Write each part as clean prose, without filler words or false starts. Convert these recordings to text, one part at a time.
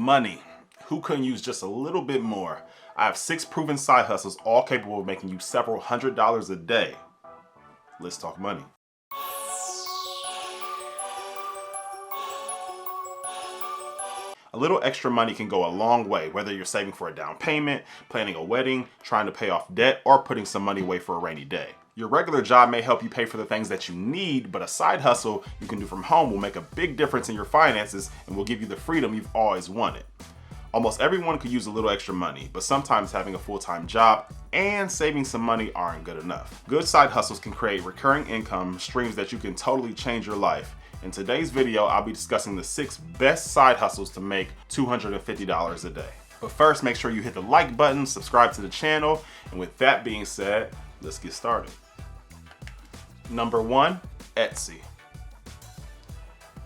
Money. Who couldn't use just a little bit more? I have 6 proven side hustles, all capable of making you several $100s a day. Let's talk money. A little extra money can go a long way, whether you're saving for a down payment, planning a wedding, trying to pay off debt, or putting some money away for a rainy day. Your regular job may help you pay for the things that you need, but a side hustle you can do from home will make a big difference in your finances and will give you the freedom you've always wanted. Almost everyone could use a little extra money, but sometimes having a full-time job and saving some money aren't good enough. Good side hustles can create recurring income streams that you can totally change your life. In today's video, I'll be discussing the 6 best side hustles to make $250 a day. But first, make sure you hit the like button, subscribe to the channel, and with that being said, let's get started. Number 1, Etsy.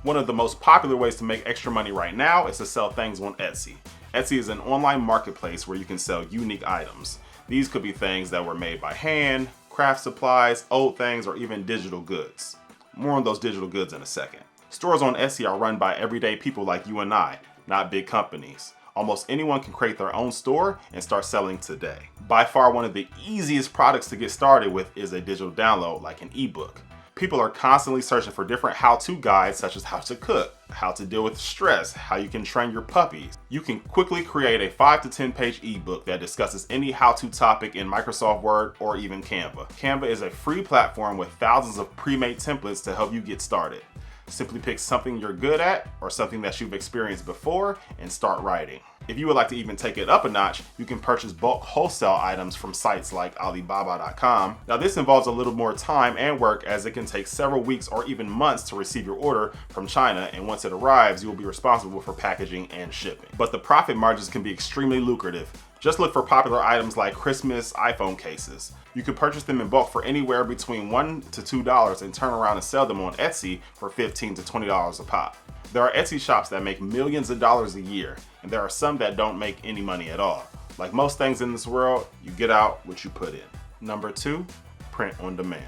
One of the most popular ways to make extra money right now is to sell things on Etsy. Etsy is an online marketplace where you can sell unique items. These could be things that were made by hand, craft supplies, old things, or even digital goods. More on those digital goods in a second. Stores on Etsy are run by everyday people like you and I, not big companies. Almost anyone can create their own store and start selling today. By far, one of the easiest products to get started with is a digital download like an ebook. People are constantly searching for different how-to guides such as how to cook, how to deal with stress, how you can train your puppies. You can quickly create a 5 to 10 page ebook that discusses any how-to topic in Microsoft Word or even Canva. Canva is a free platform with thousands of pre-made templates to help you get started. Simply pick something you're good at or something that you've experienced before and start writing. If you would like to even take it up a notch, you can purchase bulk wholesale items from sites like Alibaba.com. Now this involves a little more time and work as it can take several weeks or even months to receive your order from China, and once it arrives, you will be responsible for packaging and shipping. But the profit margins can be extremely lucrative. Just look for popular items like Christmas iPhone cases. You can purchase them in bulk for anywhere between $1 to $2 and turn around and sell them on Etsy for $15 to $20 a pop. There are Etsy shops that make millions of dollars a year, and there are some that don't make any money at all. Like most things in this world, you get out what you put in. Number 2, print on demand.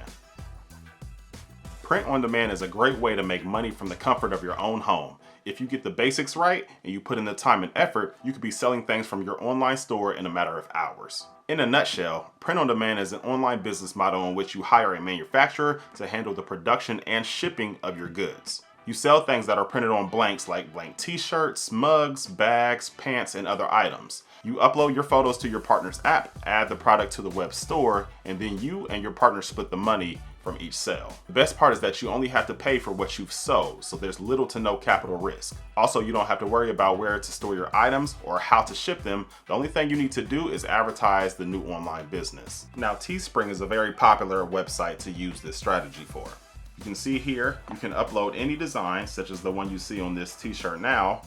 Print on demand is a great way to make money from the comfort of your own home. If you get the basics right and you put in the time and effort, you could be selling things from your online store in a matter of hours. In a nutshell, print on demand is an online business model in which you hire a manufacturer to handle the production and shipping of your goods. You sell things that are printed on blanks like blank t-shirts, mugs, bags, pants, and other items. You upload your photos to your partner's app, add the product to the web store, and then you and your partner split the money from each sale. The best part is that you only have to pay for what you've sold, so there's little to no capital risk. Also, you don't have to worry about where to store your items or how to ship them. The only thing you need to do is advertise the new online business. Now, Teespring is a very popular website to use this strategy for. You can see here, you can upload any design, such as the one you see on this t-shirt now.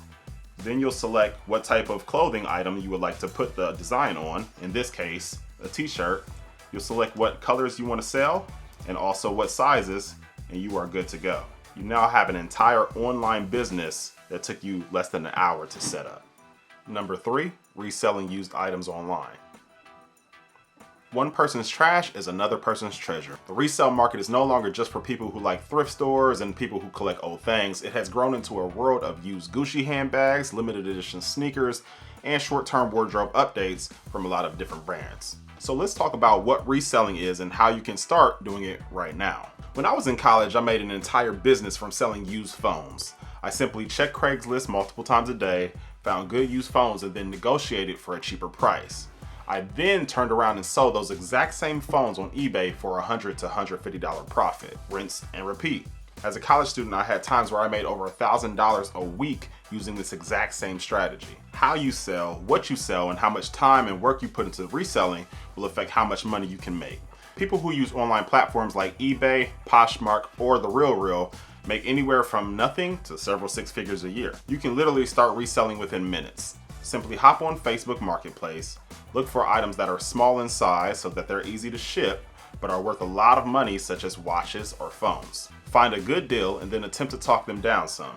Then you'll select what type of clothing item you would like to put the design on. In this case, a t-shirt. You'll select what colors you want to sell and also what sizes, and you are good to go. You now have an entire online business that took you less than an hour to set up. Number 3, reselling used items online. One person's trash is another person's treasure. The resale market is no longer just for people who like thrift stores and people who collect old things. It has grown into a world of used Gucci handbags, limited edition sneakers, and short-term wardrobe updates from a lot of different brands. So let's talk about what reselling is and how you can start doing it right now. When I was in college, I made an entire business from selling used phones. I simply checked Craigslist multiple times a day, found good used phones, and then negotiated for a cheaper price. I then turned around and sold those exact same phones on eBay for $100 to $150 profit, rinse and repeat. As a college student, I had times where I made over $1,000 a week using this exact same strategy. How you sell, what you sell, and how much time and work you put into reselling will affect how much money you can make. People who use online platforms like eBay, Poshmark, or The RealReal make anywhere from nothing to several 6 figures a year. You can literally start reselling within minutes. Simply hop on Facebook Marketplace, look for items that are small in size so that they're easy to ship, but are worth a lot of money, such as watches or phones. Find a good deal and then attempt to talk them down some.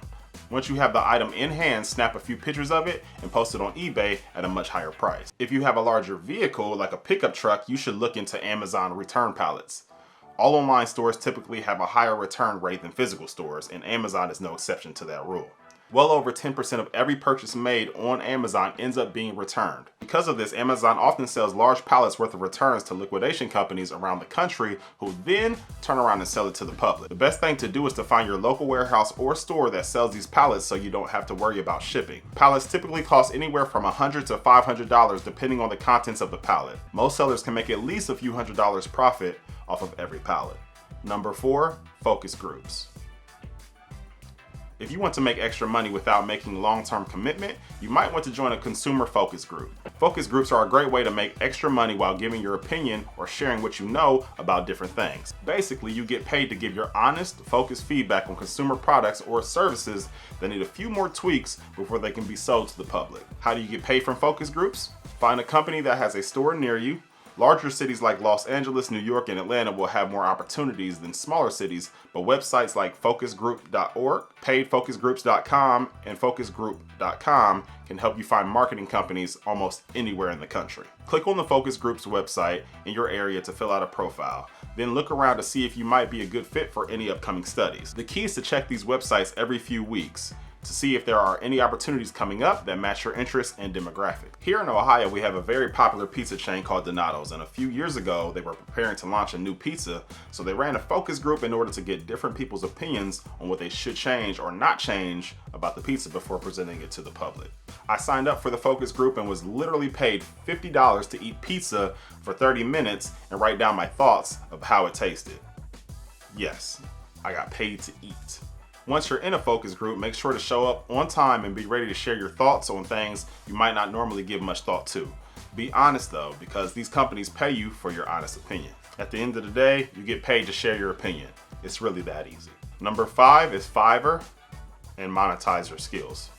Once you have the item in hand, snap a few pictures of it and post it on eBay at a much higher price. If you have a larger vehicle, like a pickup truck, you should look into Amazon return pallets. All online stores typically have a higher return rate than physical stores, and Amazon is no exception to that rule. Well over 10% of every purchase made on Amazon ends up being returned. Because of this, Amazon often sells large pallets worth of returns to liquidation companies around the country who then turn around and sell it to the public. The best thing to do is to find your local warehouse or store that sells these pallets so you don't have to worry about shipping. Pallets typically cost anywhere from $100 to $500 depending on the contents of the pallet. Most sellers can make at least a few $100s profit off of every pallet. Number 4, focus groups. If you want to make extra money without making long-term commitment, you might want to join a consumer focus group. Focus groups are a great way to make extra money while giving your opinion or sharing what you know about different things. Basically, you get paid to give your honest, focused feedback on consumer products or services that need a few more tweaks before they can be sold to the public. How do you get paid from focus groups? Find a company that has a store near you. Larger cities like Los Angeles, New York, and Atlanta will have more opportunities than smaller cities, but websites like focusgroup.org, paidfocusgroups.com, and focusgroup.com can help you find marketing companies almost anywhere in the country. Click on the focus group's website in your area to fill out a profile. Then look around to see if you might be a good fit for any upcoming studies. The key is to check these websites every few weeks to see if there are any opportunities coming up that match your interests and demographic. Here in Ohio, we have a very popular pizza chain called Donato's, and a few years ago, they were preparing to launch a new pizza, so they ran a focus group in order to get different people's opinions on what they should change or not change about the pizza before presenting it to the public. I signed up for the focus group and was literally paid $50 to eat pizza for 30 minutes and write down my thoughts of how it tasted. Yes, I got paid to eat. Once you're in a focus group, make sure to show up on time and be ready to share your thoughts on things you might not normally give much thought to. Be honest though, because these companies pay you for your honest opinion. At the end of the day, you get paid to share your opinion. It's really that easy. Number 5 is Fiverr and monetize your skills.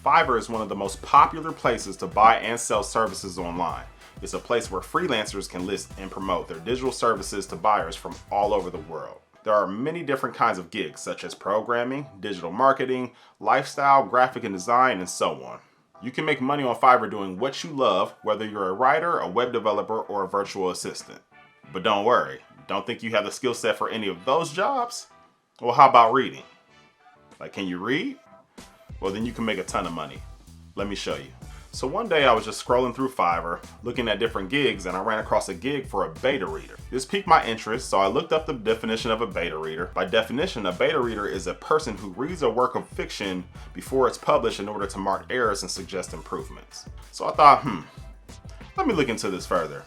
Fiverr is one of the most popular places to buy and sell services online. It's a place where freelancers can list and promote their digital services to buyers from all over the world. There are many different kinds of gigs, such as programming, digital marketing, lifestyle, graphic and design, and so on. You can make money on Fiverr doing what you love, whether you're a writer, a web developer, or a virtual assistant. But don't worry, don't think you have the skill set for any of those jobs? Well, how about reading? Like, can you read? Well, then you can make a ton of money. Let me show you. So one day I was just scrolling through Fiverr, looking at different gigs, and I ran across a gig for a beta reader. This piqued my interest, so I looked up the definition of a beta reader. By definition, a beta reader is a person who reads a work of fiction before it's published in order to mark errors and suggest improvements. So I thought, let me look into this further.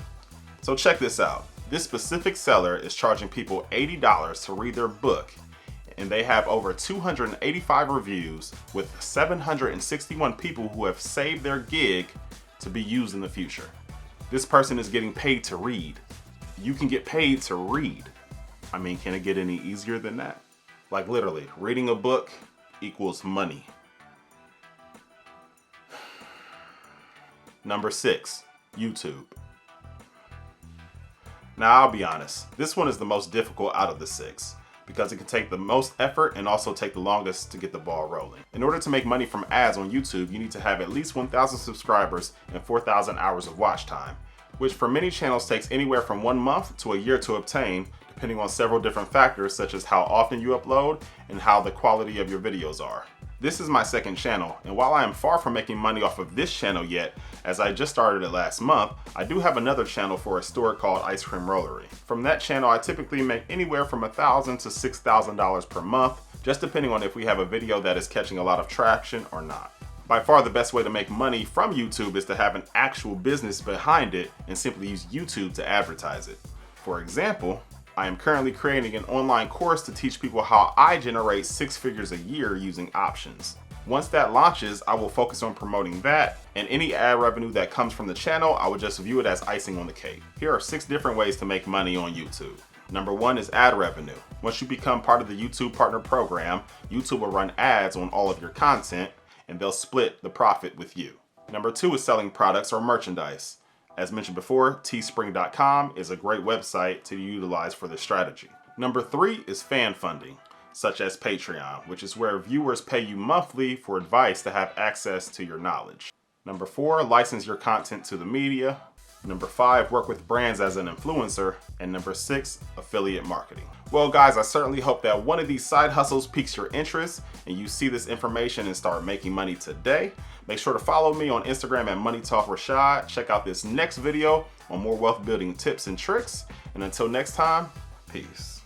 So check this out. This specific seller is charging people $80 to read their book, and they have over 285 reviews with 761 people who have saved their gig to be used in the future. This person is getting paid to read. You can get paid to read. I mean, can it get any easier than that? Like literally, reading a book equals money. Number 6, YouTube. Now I'll be honest, this one is the most difficult out of the 6. Because it can take the most effort and also take the longest to get the ball rolling. In order to make money from ads on YouTube, you need to have at least 1,000 subscribers and 4,000 hours of watch time, which for many channels takes anywhere from 1 month to a year to obtain, depending on several different factors such as how often you upload and how the quality of your videos are. This is my second channel, and while I am far from making money off of this channel yet, as I just started it last month, I do have another channel for a store called Ice Cream Rollery. From that channel, I typically make anywhere from $1,000 to $6,000 per month, just depending on if we have a video that is catching a lot of traction or not. By far the best way to make money from YouTube is to have an actual business behind it and simply use YouTube to advertise it. For example, I am currently creating an online course to teach people how I generate 6 figures a year using options. Once that launches, I will focus on promoting that, and any ad revenue that comes from the channel, I will just view it as icing on the cake. Here are 6 different ways to make money on YouTube. Number 1 is ad revenue. Once you become part of the YouTube Partner Program, YouTube will run ads on all of your content, and they'll split the profit with you. Number 2 is selling products or merchandise. As mentioned before, teespring.com is a great website to utilize for this strategy. Number 3 is fan funding, such as Patreon, which is where viewers pay you monthly for advice to have access to your knowledge. Number 4, license your content to the media. Number 5, work with brands as an influencer. And number 6, affiliate marketing. Well guys, I certainly hope that one of these side hustles piques your interest and you see this information and start making money today. Make sure to follow me on Instagram at Money Talk Rashad. Check out this next video on more wealth building tips and tricks. And until next time, peace.